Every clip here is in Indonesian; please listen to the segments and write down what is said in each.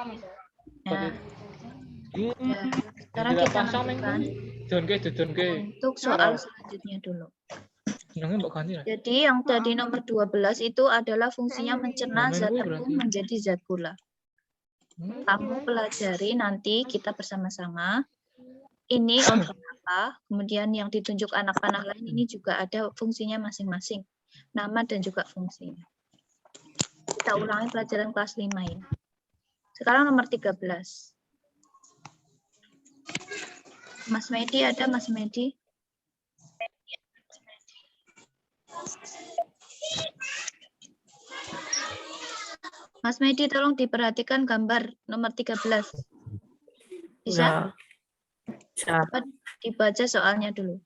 Nah, sekarang kita lanjutkan untuk soal selanjutnya dulu. Jadi yang tadi nomor 12 itu adalah fungsinya mencerna zat tepung menjadi zat gula. Kamu pelajari nanti kita bersama-sama. Ini objek apa, kemudian yang ditunjuk anak panah lain ini juga ada fungsinya masing-masing. Nama dan juga fungsinya. Kita ulangi pelajaran kelas 5 ini. Sekarang nomor 13. Mas Medi ada, Mas Medi? Mas Medi tolong diperhatikan gambar nomor 13. Bisa? Coba dibaca soalnya dulu.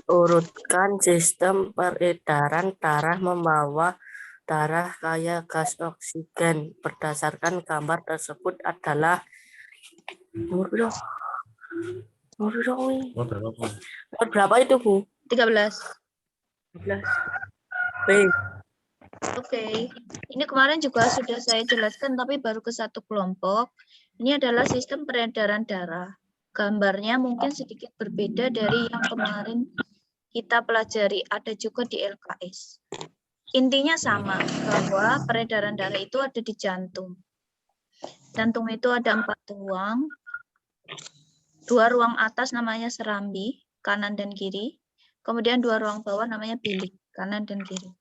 Urutkan sistem peredaran darah membawa darah kaya gas oksigen. Berdasarkan gambar tersebut adalah nomor berapa itu, Bu? 13. 13. B. Oke. Ini kemarin juga sudah saya jelaskan tapi baru ke satu kelompok. Ini adalah sistem peredaran darah. Gambarnya mungkin sedikit berbeda dari yang kemarin kita pelajari, ada juga di LKS. Intinya sama, bahwa peredaran darah itu ada di jantung. Jantung itu ada 4 ruang. 2 ruang atas namanya serambi, kanan dan kiri. Kemudian 2 ruang bawah namanya bilik, kanan dan kiri.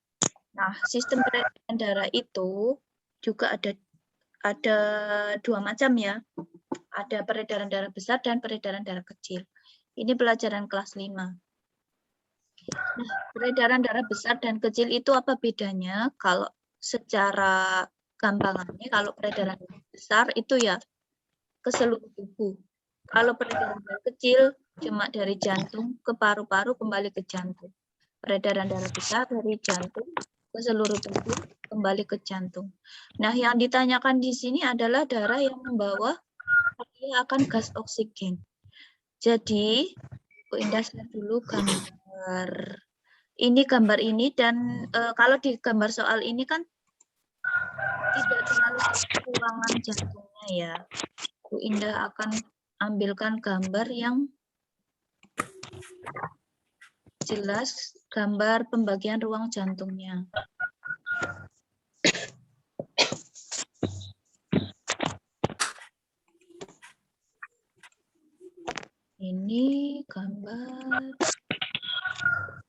Nah, sistem peredaran darah itu juga ada 2 macam ya. Ada peredaran darah besar dan peredaran darah kecil. Ini pelajaran kelas 5. Nah, peredaran darah besar dan kecil itu apa bedanya? Kalau secara gampangannya, kalau peredaran darah besar itu ya ke seluruh tubuh. Kalau peredaran darah kecil cuma dari jantung ke paru-paru kembali ke jantung. Peredaran darah besar dari jantung ke seluruh tubuh kembali ke jantung. Nah, yang ditanyakan di sini adalah darah yang membawa kaya akan gas oksigen. Jadi, Bu Indah share dulu gambar. Ini gambar ini dan kalau di gambar soal ini kan tidak terlalu kekurangan jantungnya ya. Bu Indah akan ambilkan gambar yang jelas, gambar pembagian ruang jantungnya. Ini gambar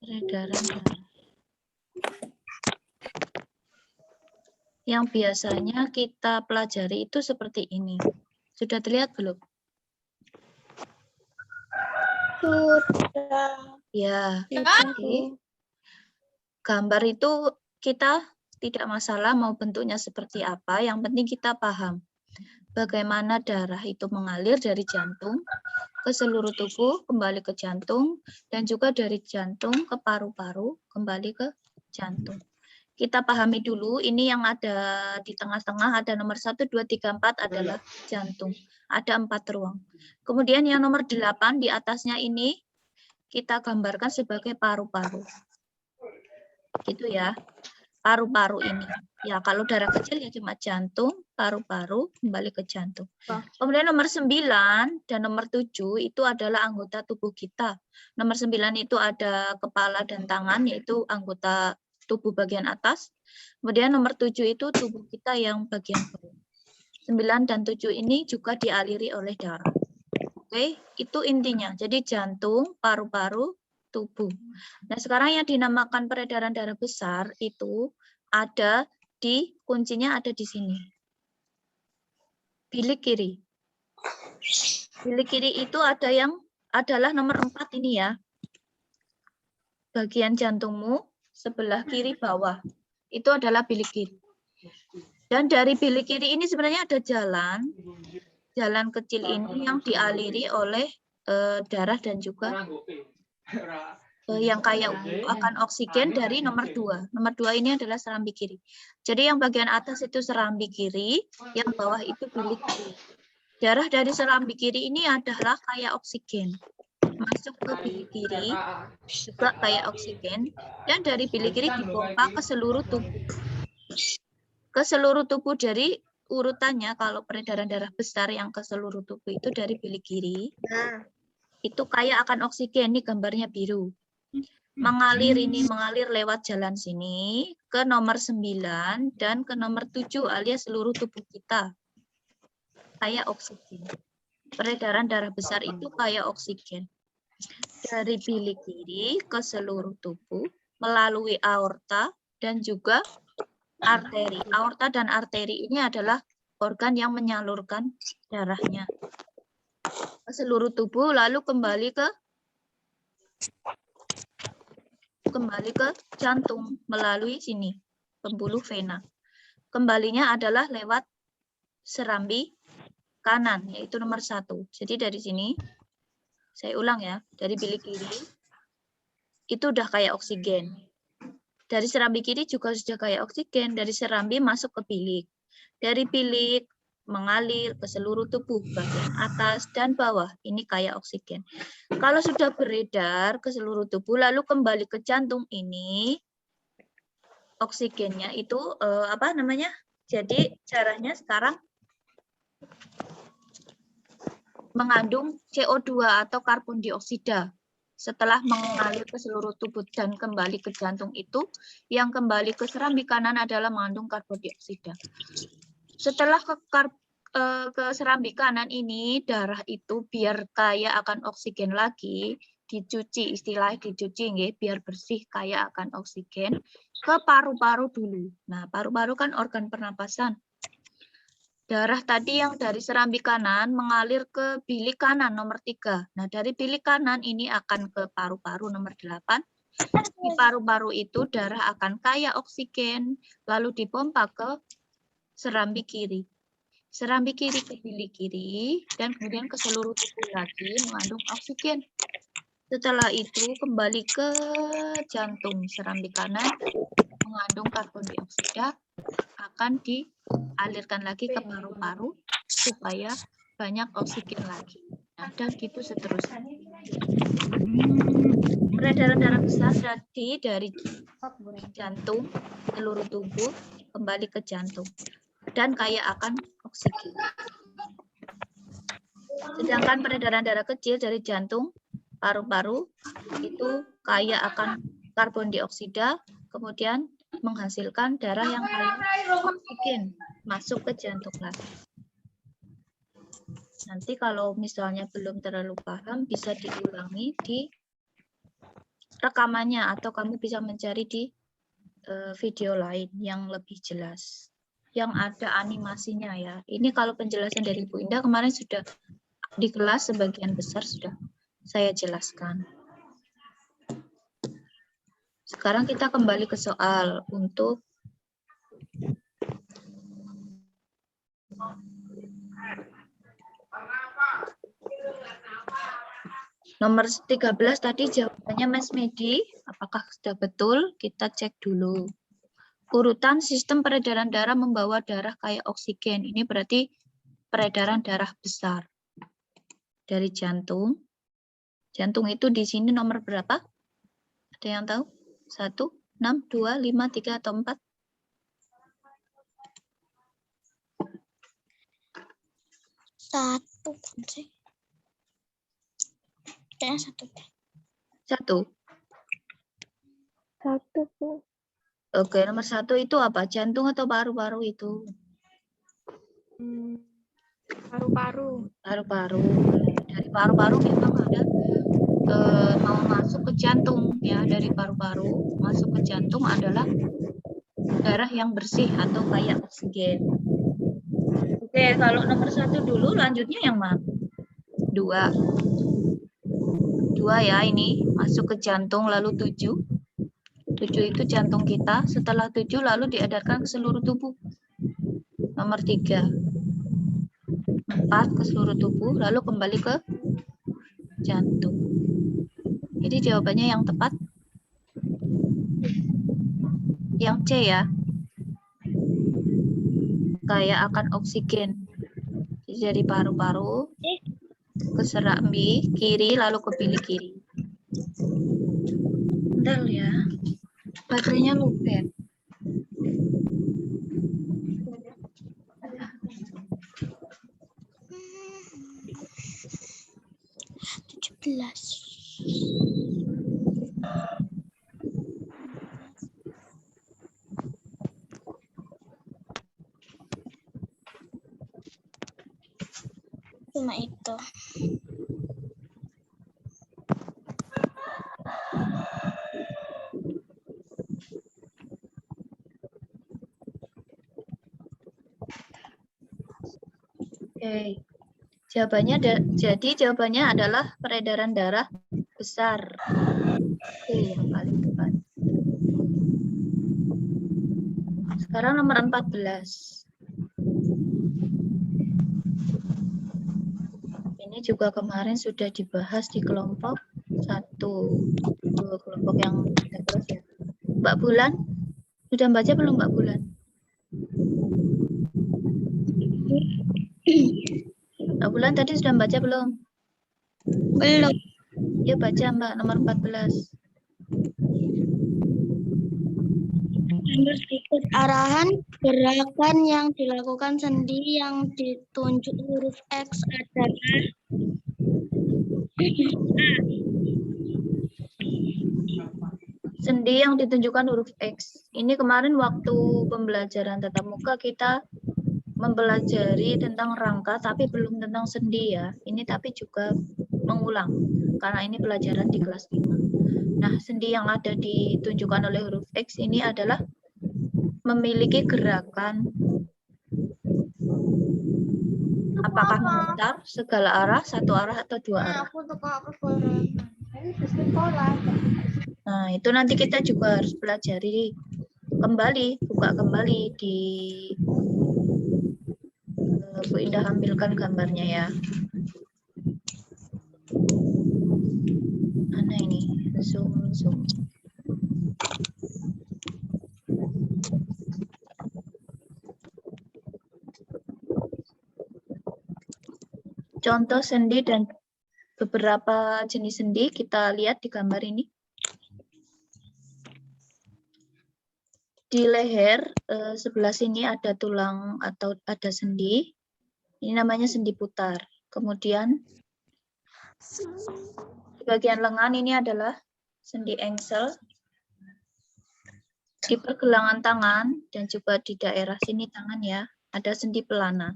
peredaran darah. Yang biasanya kita pelajari itu seperti ini. Sudah terlihat belum? Sudah. Ya. Jadi, gambar itu kita tidak masalah mau bentuknya seperti apa, yang penting kita paham bagaimana darah itu mengalir dari jantung ke seluruh tubuh, kembali ke jantung, dan juga dari jantung ke paru-paru, kembali ke jantung. Kita pahami dulu, ini yang ada di tengah-tengah, ada nomor 1, 2, 3, 4 adalah jantung. Ada 4 ruang. Kemudian yang nomor 8 di atasnya ini, kita gambarkan sebagai paru-paru. Gitu ya, paru-paru ini. Ya, kalau darah kecil ya cuma jantung, paru-paru, kembali ke jantung. Kemudian nomor 9 dan nomor 7 itu adalah anggota tubuh kita. Nomor 9 itu ada kepala dan tangan, yaitu anggota tubuh bagian atas. Kemudian nomor 7 itu tubuh kita yang bagian bawah. 9 dan 7 ini juga dialiri oleh darah. Oke, itu intinya. Jadi jantung, paru-paru, tubuh. Nah, sekarang yang dinamakan peredaran darah besar itu ada di, kuncinya ada di sini. Bilik kiri. Bilik kiri itu ada yang adalah nomor 4 ini ya. Bagian jantungmu sebelah kiri bawah. Itu adalah bilik kiri. Dan dari bilik kiri ini sebenarnya ada jalan. Jalan kecil ini yang dialiri oleh darah dan juga yang kaya akan oksigen dari nomor 2. Nomor 2 ini adalah serambi kiri. Jadi yang bagian atas itu serambi kiri, yang bawah itu bilik kiri. Darah dari serambi kiri ini adalah kaya oksigen. Masuk ke bilik kiri, juga kaya oksigen, dan dari bilik kiri dipompa ke seluruh tubuh. ke seluruh tubuh. Dari urutannya, kalau peredaran darah besar yang ke seluruh tubuh itu dari bilik kiri, itu kaya akan oksigen. Ini gambarnya biru. Mengalir lewat jalan sini ke nomor 9 dan ke nomor 7 alias seluruh tubuh kita. Kaya oksigen. Peredaran darah besar itu kaya oksigen. Dari bilik kiri ke seluruh tubuh melalui aorta dan juga arteri. Aorta dan arteri ini adalah organ yang menyalurkan darahnya ke seluruh tubuh, lalu kembali ke jantung melalui sini, pembuluh vena. Kembalinya adalah lewat serambi kanan, yaitu nomor 1. Jadi dari sini, saya ulang ya, dari bilik kiri, itu udah kayak oksigen. Dari serambi kiri juga sudah kayak oksigen, dari serambi masuk ke bilik. Dari bilik mengalir ke seluruh tubuh, bagian atas dan bawah, ini kayak oksigen. Kalau sudah beredar ke seluruh tubuh, lalu kembali ke jantung ini, oksigennya itu jadi caranya sekarang mengandung CO2 atau karbon dioksida. Setelah mengalir ke seluruh tubuh dan kembali ke jantung itu, yang kembali ke serambi kanan adalah mengandung karbon dioksida. Setelah ke serambi kanan ini, darah itu biar kaya akan oksigen lagi, dicuci, istilahnya dicuci, biar bersih kaya akan oksigen, ke paru-paru dulu. Nah, paru-paru kan organ pernapasan. Darah tadi yang dari serambi kanan mengalir ke bilik kanan nomor 3. Nah, dari bilik kanan ini akan ke paru-paru nomor 8. Di paru-paru itu darah akan kaya oksigen, lalu dipompa ke serambi kiri. Serambi kiri ke bilik kiri, dan kemudian ke seluruh tubuh lagi mengandung oksigen. Setelah itu kembali ke jantung. Serambi kanan mengandung karbon dioksida, akan dialirkan lagi ke paru-paru supaya banyak oksigen lagi. Nah, dan gitu seterusnya. Peredaran darah besar tadi dari jantung, seluruh tubuh, kembali ke jantung. Dan kaya akan oksigen. Sedangkan peredaran darah kecil dari jantung, paru-paru, itu kaya akan karbon dioksida, kemudian menghasilkan darah yang kaya oksigen masuk ke jantung lagi. Nanti kalau misalnya belum terlalu paham, bisa diulangi di rekamannya atau kamu bisa mencari di video lain yang lebih jelas, yang ada animasinya ya. Ini kalau penjelasan dari Bu Indah kemarin sudah di kelas sebagian besar sudah saya jelaskan. Sekarang kita kembali ke soal untuk nomor 13 tadi jawabannya Mas Medi. Apakah sudah betul? Kita cek dulu. Urutan sistem peredaran darah membawa darah kayak oksigen. Ini berarti peredaran darah besar. Dari jantung. Jantung itu di sini nomor berapa? Ada yang tahu? 1, 6, 2, 5, 3, atau 4? 1 sih. Kayaknya 1. 1, Bu. Oke, nomor 1 itu apa? Jantung atau paru-paru itu? Paru-paru. Paru-paru. Dari paru-paru memang ada mau masuk ke jantung ya. Dari paru-paru masuk ke jantung adalah darah yang bersih atau kaya oksigen. Oke, kalau nomor 1 dulu, lanjutnya yang mana? 2. 2 ya, ini masuk ke jantung lalu 7. 7 itu jantung kita. Setelah 7 lalu diedarkan ke seluruh tubuh. Nomor 3. 4 ke seluruh tubuh lalu kembali ke jantung. Jadi jawabannya yang tepat yang C ya. Kaya akan oksigen. Jadi dari paru-paru ke serambi kiri lalu ke bilik kiri. Bentar ya. Baterainya lowbat. Cuma itu. Oke. Jadi jawabannya adalah peredaran darah besar. Oke, yang paling depan. Sekarang nomor 14. Ini juga kemarin sudah dibahas di kelompok 1. Kelompok yang terus ya. Mbak Bulan, sudah baca belum Mbak Bulan? Mbak Bulan tadi sudah baca belum? Belum. Ya baca Mbak, nomor 14. Harus ikut arahan gerakan yang dilakukan sendi yang ditunjuk huruf X adalah Sendi yang ditunjukkan huruf X. Ini kemarin waktu pembelajaran tatap muka kita mempelajari tentang rangka tapi belum tentang sendi ya. Ini tapi juga mengulang karena ini pelajaran di kelas 5. Nah, sendi yang ada ditunjukkan oleh huruf X ini adalah memiliki gerakan apakah memutar segala arah, satu arah atau dua arah. Nah, itu nanti kita juga harus pelajari kembali, buka kembali di Bu Indah ambilkan gambarnya ya. Mana ini? Zoom. Contoh sendi dan beberapa jenis sendi kita lihat di gambar ini. Di leher sebelah sini ada tulang atau ada sendi. Ini namanya sendi putar. Kemudian di bagian lengan ini adalah sendi engsel. Di pergelangan tangan dan juga di daerah sini tangan ya, ada sendi pelana.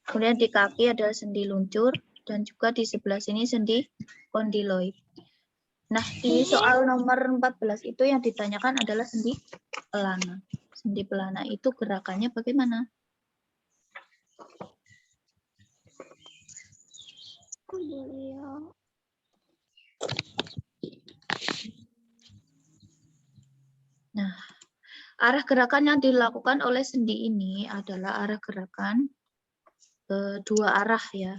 Kemudian di kaki ada sendi luncur dan juga di sebelah sini sendi kondiloid. Nah, di soal nomor 14 itu yang ditanyakan adalah sendi pelana. Sendi pelana itu gerakannya bagaimana? Nah, arah gerakan yang dilakukan oleh sendi ini adalah arah gerakan dua arah ya.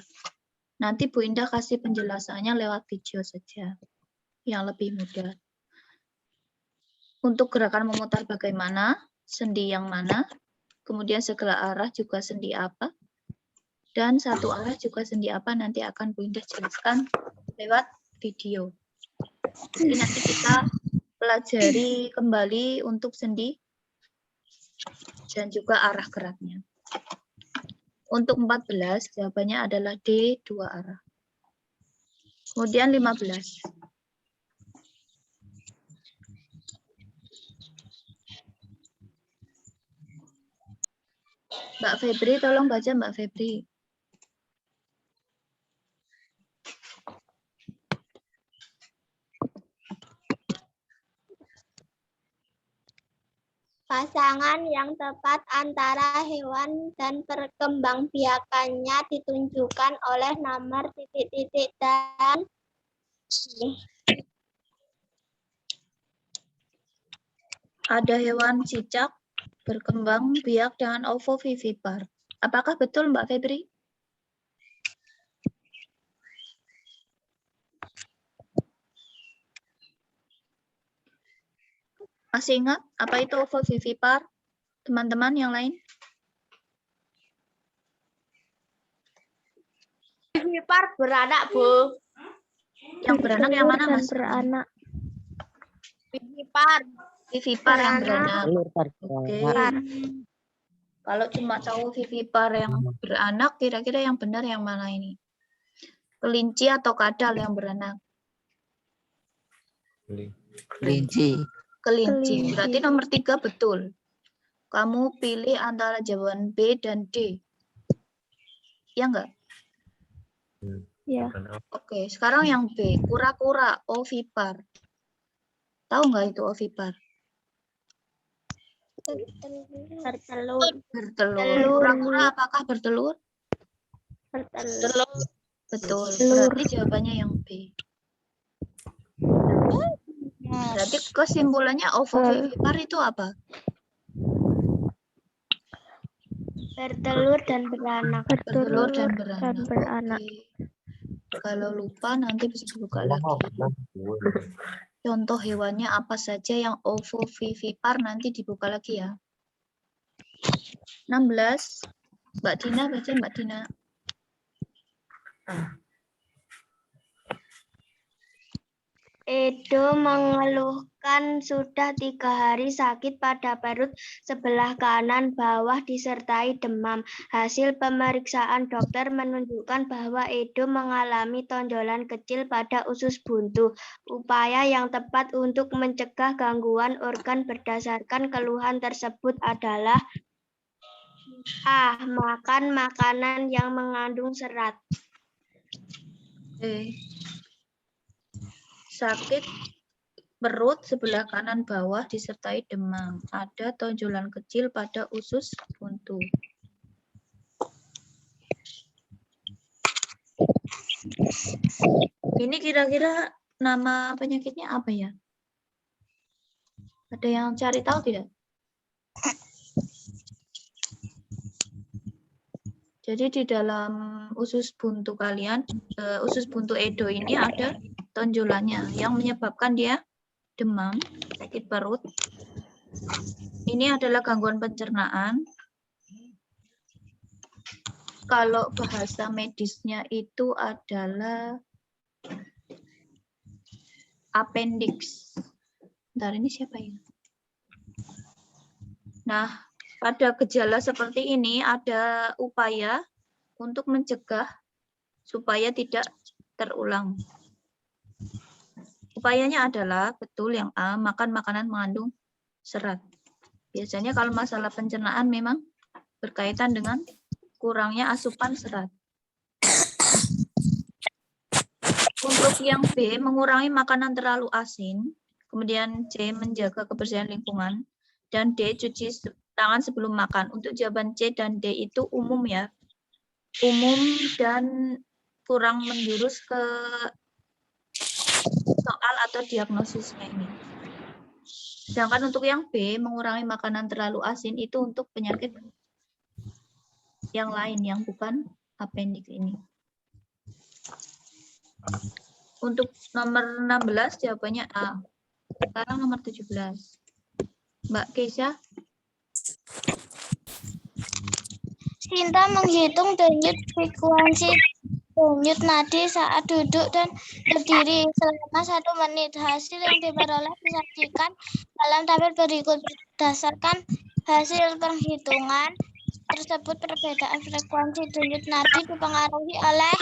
Nanti Bu Indah kasih penjelasannya lewat video saja yang lebih mudah. Untuk gerakan memutar bagaimana, sendi yang mana, kemudian segala arah juga sendi apa, dan satu arah juga sendi apa nanti akan Bu Indah jelaskan lewat video. Jadi nanti kita pelajari kembali untuk sendi dan juga arah geraknya. Untuk 14 jawabannya adalah D, dua arah. Kemudian 15. Mbak Febri, tolong baca Mbak Febri. pasangan yang tepat antara hewan dan perkembangbiakannya ditunjukkan oleh nomor titik-titik dan Ada hewan cicak berkembang biak dengan ovovivipar. Apakah betul Mbak Febri? Masih ingat apa itu ovovivipar? Teman-teman yang lain? vivipar beranak, Bu. Yang beranak yang mana, Mas? Beranak. Vivipar. Vivipar yang beranak. Oke. Oke. Kalau cuma tahu vivipar yang beranak, kira-kira yang benar yang mana ini? Kelinci atau kadal yang beranak? Kelinci. Kelinci. Kelinci. Berarti nomor 3 betul. Kamu pilih antara jawaban B dan D. Ya enggak? Ya. Oke, sekarang yang B. Kura-kura, ovipar. Tahu nggak itu ovipar? Bertelur. Bertelur. Kura-kura apakah bertelur? Bertelur. Betul. Telur. Berarti jawabannya yang B. Berarti kesimpulannya ovovivipar itu apa? Bertelur dan beranak. Bertelur dan dan beranak. beranak. Oke. Kalau lupa nanti bisa dibuka lagi. Contoh hewannya apa saja yang ovovivipar nanti dibuka lagi ya. 16. Mbak Dina, baca Mbak Dina. Edo mengeluhkan sudah 3 hari sakit pada perut sebelah kanan bawah disertai demam. Hasil pemeriksaan dokter menunjukkan bahwa Edo mengalami tonjolan kecil pada usus buntu. Upaya yang tepat untuk mencegah gangguan organ berdasarkan keluhan tersebut adalah A. Makan makanan yang mengandung serat. Oke. Sakit perut sebelah kanan bawah disertai demam. Ada tonjolan kecil pada usus buntu. Ini kira-kira nama penyakitnya apa ya? Ada yang cari tahu tidak? Jadi di dalam usus buntu kalian, usus buntu Edo ini ada tonjolannya yang menyebabkan dia demam, sakit perut. Ini adalah gangguan pencernaan. Kalau bahasa medisnya itu adalah appendix. Bentar, ini siapa ya? Nah, pada gejala seperti ini ada upaya untuk mencegah supaya tidak terulang. Upayanya adalah, betul yang A, makan makanan mengandung serat. Biasanya kalau masalah pencernaan memang berkaitan dengan kurangnya asupan serat. Untuk yang B, mengurangi makanan terlalu asin. Kemudian C, menjaga kebersihan lingkungan. Dan D, cuci tangan sebelum makan. Untuk jawaban C dan D itu umum ya. Umum dan kurang menjurus ke soal atau diagnosisnya ini. Sedangkan untuk yang B, mengurangi makanan terlalu asin itu untuk penyakit yang lain yang bukan appendix ini. Untuk nomor 16 jawabannya A. Sekarang nomor 17. Mbak Keisha. Sinta menghitung denyut frekuensi denyut nadi saat duduk dan berdiri selama 1 menit. Hasil yang diperoleh disajikan dalam tabel berikut. Berdasarkan hasil penghitungan tersebut, perbedaan frekuensi denyut nadi dipengaruhi oleh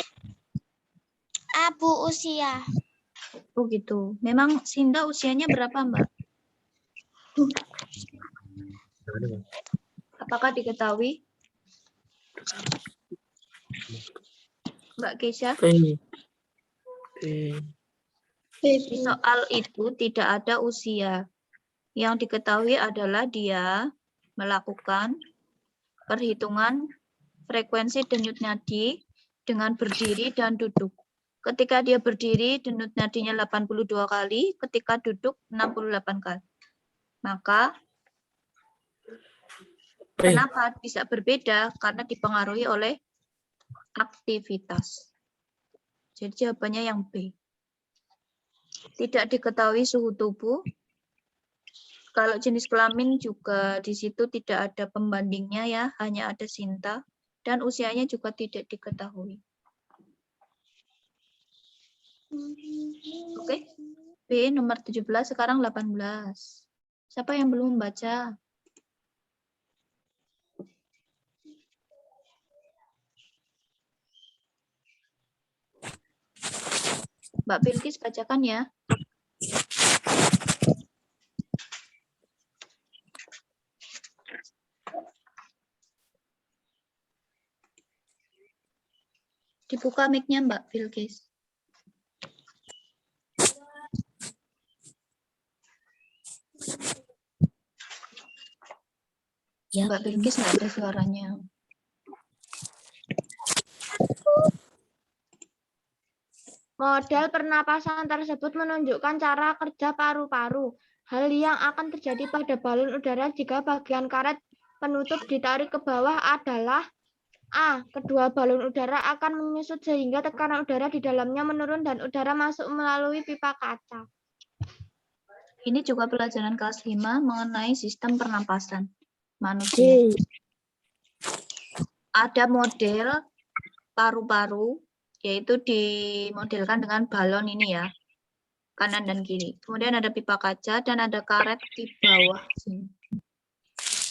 abu usia. Oh gitu. Memang Sinta usianya berapa, Mbak? Apakah diketahui? Mbak Keisha? Di soal itu tidak ada usia. Yang diketahui adalah dia melakukan perhitungan frekuensi denyut nadi dengan berdiri dan duduk. Ketika dia berdiri, denyut nadinya 82 kali, ketika duduk 68 kali. Maka kenapa bisa berbeda? Karena dipengaruhi oleh aktivitas. Jadi jawabannya yang B. Tidak diketahui suhu tubuh. Kalau jenis kelamin juga di situ tidak ada pembandingnya ya, hanya ada Sinta. Dan usianya juga tidak diketahui. Oke. B nomor 17, sekarang 18. Siapa yang belum membaca? Mbak Bilkis bacakan ya. Dibuka mic-nya Mbak Bilkis. Ya. Mbak Bilkis nggak ada suaranya. Model pernapasan tersebut menunjukkan cara kerja paru-paru. Hal yang akan terjadi pada balon udara jika bagian karet penutup ditarik ke bawah adalah A. Kedua balon udara akan menyusut sehingga tekanan udara di dalamnya menurun dan udara masuk melalui pipa kaca. Ini juga pelajaran kelas 5 mengenai sistem pernapasan manusia. Ada model paru-paru, yaitu dimodelkan dengan balon ini ya, kanan dan kiri. Kemudian ada pipa kaca dan ada karet di bawah sini.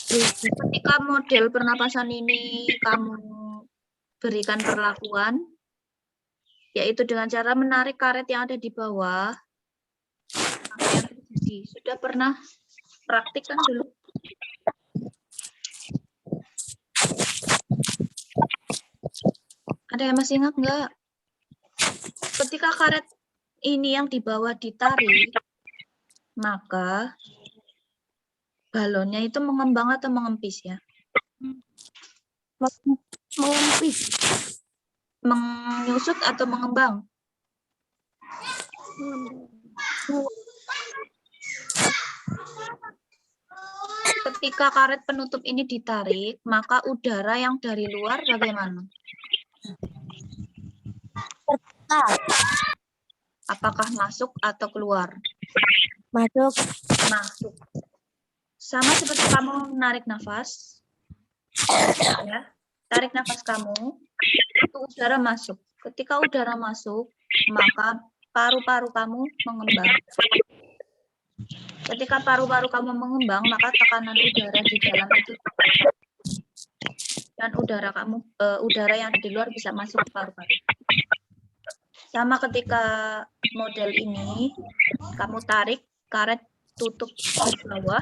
Ketika model pernapasan ini kamu berikan perlakuan, yaitu dengan cara menarik karet yang ada di bawah, apa yang terjadi? Sudah pernah praktik kan dulu? Ada yang masih ingat nggak? Ketika karet ini yang di bawah ditarik, maka balonnya itu mengembang atau mengempis ya? Mengempis. Menyusut atau mengembang? Ketika karet penutup ini ditarik, maka udara yang dari luar bagaimana? Apakah masuk atau keluar? Masuk. Masuk. Sama seperti kamu menarik nafas. Ya. Tarik nafas kamu, itu udara masuk. Ketika udara masuk, maka paru-paru kamu mengembang. Ketika paru-paru kamu mengembang, maka tekanan udara di dalam itu dan udara yang di luar bisa masuk ke paru-paru. Sama ketika model ini, kamu tarik karet tutup di bawah,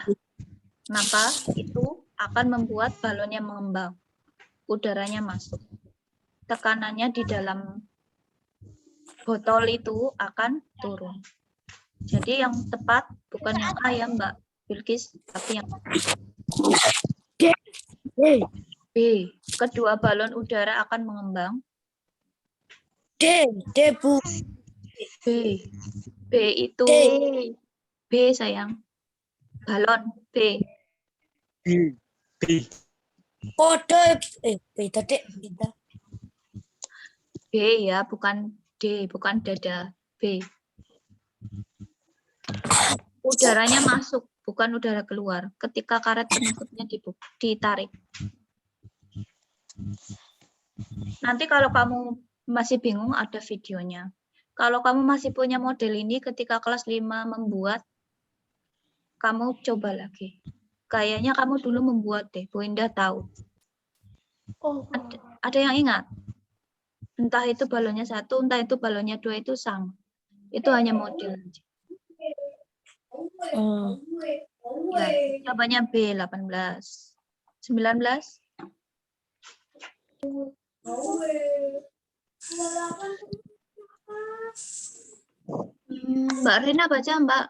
maka itu akan membuat balonnya mengembang. Udaranya masuk. Tekanannya di dalam botol itu akan turun. Jadi yang tepat bukan yang A ya Mbak Bilkis, tapi yang B. Kedua balon udara akan mengembang. Bu. B. B itu B sayang. Balon B. Kode. Beda dek. Beda. B ya, bukan D, bukan dada. B. Udaranya masuk, bukan udara keluar. Ketika karet penutupnya ditarik. Nanti kalau kamu masih bingung, ada videonya. Kalau kamu masih punya model ini, ketika kelas 5 membuat, kamu coba lagi. Kayaknya kamu dulu membuat deh, Bu Indah tahu. Ada yang ingat? Entah itu balonnya 1, entah itu balonnya 2 itu sama. Itu hanya model. Ya, jawabannya B, 18. 19? Mbak Rina baca, Mbak.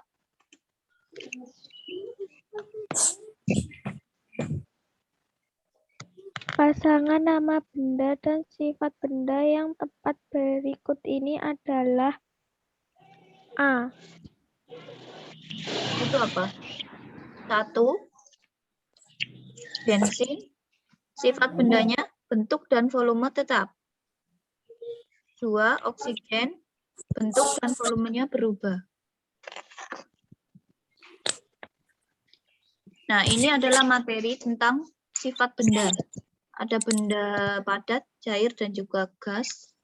Pasangan nama benda dan sifat benda yang tepat berikut ini adalah A. Itu apa? 1, bensin. Sifat bendanya, bentuk dan volume tetap. 2, oksigen. Bentuk dan volumenya berubah. Nah, ini adalah materi tentang sifat benda. Ada benda padat, cair, dan juga gas.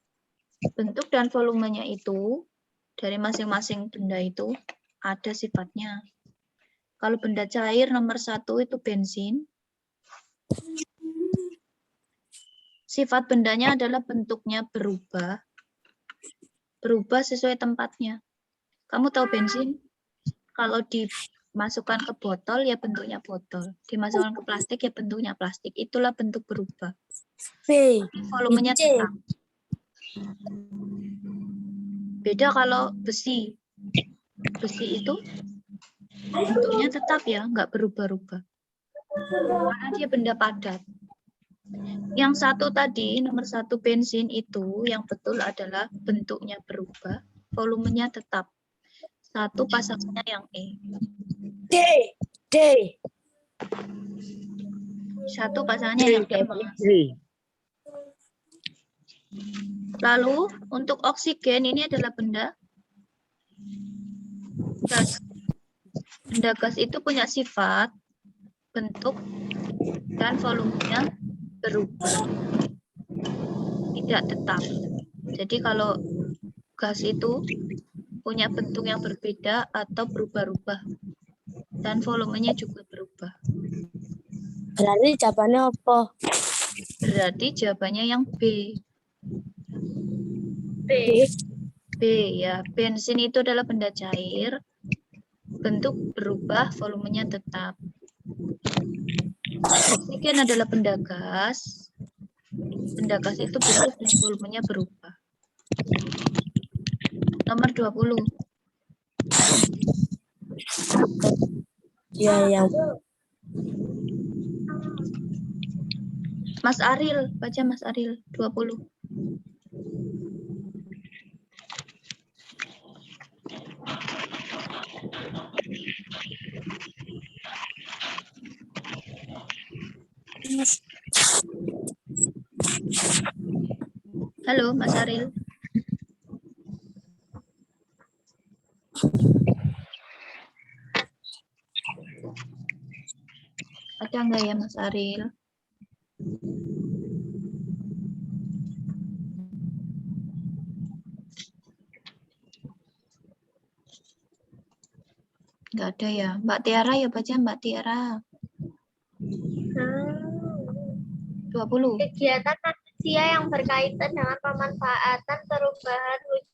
Bentuk dan volumenya itu, dari masing-masing benda itu, ada sifatnya. Kalau benda cair nomor 1 itu bensin. Sifat bendanya adalah bentuknya berubah. berubah sesuai tempatnya. Kamu tahu bensin? Kalau dimasukkan ke botol ya bentuknya botol, dimasukkan ke plastik ya bentuknya plastik. Itulah bentuk berubah. B. Volumenya C. tetap. Beda kalau besi. Besi itu bentuknya tetap ya, nggak berubah-ubah. Karena dia benda padat. Yang satu tadi, nomor 1 bensin itu yang betul adalah bentuknya berubah, volumenya tetap. 1 pasangannya yang E. D. D. 1 pasangannya yang E, Mas. Lalu untuk oksigen ini adalah benda gas. Benda gas itu punya sifat, bentuk, dan volumenya berubah. Tidak tetap. Jadi kalau gas itu punya bentuk yang berbeda atau berubah-ubah. Dan volumenya juga berubah. Berarti jawabannya apa? Berarti jawabannya yang B. B. B ya. Bensin itu adalah benda cair. Bentuk berubah, volumenya tetap. Oksigen adalah benda gas. Benda gas itu bentuk dan volumenya berubah. Nomor 20. Ya, yang Mas Aril, baca Mas Aril, 20. Halo, Mas Aril. Ada nggak ya Mas Aril? Nggak ada ya. Mbak Tiara ya, baca Mbak Tiara. 20. Kegiatan manusia yang berkaitan dengan pemanfaatan perubahan wujud